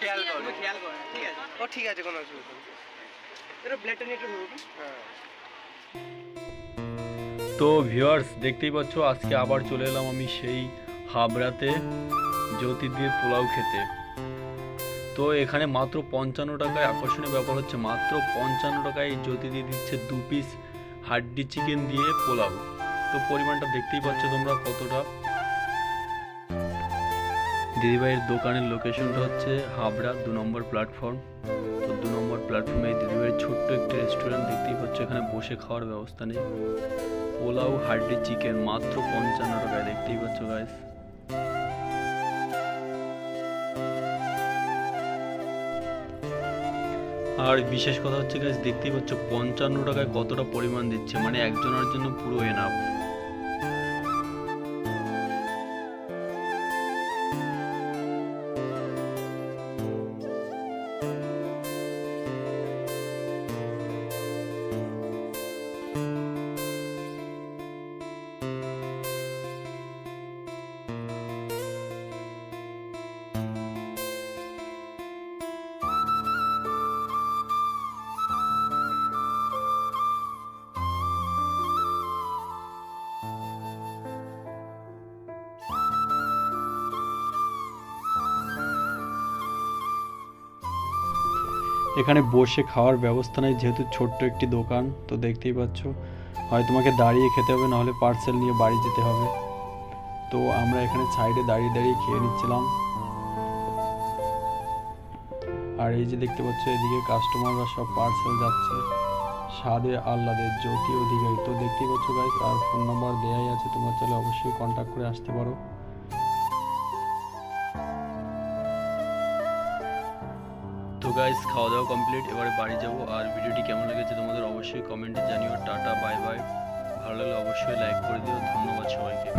খেয়াল করো, খেয়াল করো, ঠিক আছে? ও ঠিক আছে, কোনো অসুবিধা নেই। এটা ব্লেডটা নিয়ে একটু ধরুন। হ্যাঁ। তো ভিউয়ার্স দেখতেই পাচ্ছ, আজকে আবার চলে এলাম আমি সেই হাবড়াতে জ্যোতির্দির পোলাও খেতে। তো এখানে মাত্র 55 টাকায়, আকর্ষণীয় ব্যাপার হচ্ছে মাত্র 55 টাকায় জ্যোতির্দি দিচ্ছে 2 পিস হাড্ডি চিকেন দিয়ে পোলাও। তো পরিমাণটা দেখতেই পাচ্ছ তোমরা কতটা। দিদিভাইয়ের দোকানের লোকেশনটা হচ্ছে হাবড়া 2 নম্বর প্ল্যাটফর্ম। তো 2 নম্বর প্ল্যাটফর্মে দিদিভাইয়ের ছোট্ট একটি রেস্টুরেন্ট দেখতেই পাচ্ছ, এখানে বসে খাওয়ার ব্যবস্থা নেই। পোলাও হাড্ডি চিকেন মাত্র 55 টাকায়, দেখতেই পাচ্ছ গাইস। আর বিশেষ কথা হচ্ছে গাইস, দেখতেই পাচ্ছ 55 টাকায় কতটা পরিমাণ দিচ্ছে, মানে একজনের জন্য পুরো এনাফ। এখানে বসে খাওয়ার ব্যবস্থা নেই, যেহেতু ছোট্ট একটি দোকান। তো দেখতেই পাচ্ছ, হয় তোমাকে দাঁড়িয়ে খেতে হবে, নাহলে পার্সেল নিয়ে বাড়ি যেতে হবে। তো আমরা এখানে সাইডে দাঁড়িয়ে দাঁড়িয়ে খেয়ে নিচ্ছিলাম। আর এই যে দেখতে পাচ্ছ, এদিকে কাস্টমাররা সব পার্সেল যাচ্ছে। স্বাদে আহ্লাদে জ্যোতি অধিকারী। তো দেখতেই পাচ্ছ গাইস, আর ফোন নাম্বার দেওয়াই আছে, তোমরা চাইলে অবশ্যই কন্ট্যাক্ট করে আসতে পারো। তো গাইস, খাওয়া দাওয়া কমপ্লিট, এবারে বাড়ি যাব। আর ভিডিওটি কেমন লেগেছে তোমাদের অবশ্যই কমেন্টে জানিও। Tata, bye bye. ভালো লাগলে অবশ্যই লাইক করে দিও। ধন্যবাদ সবাইকে।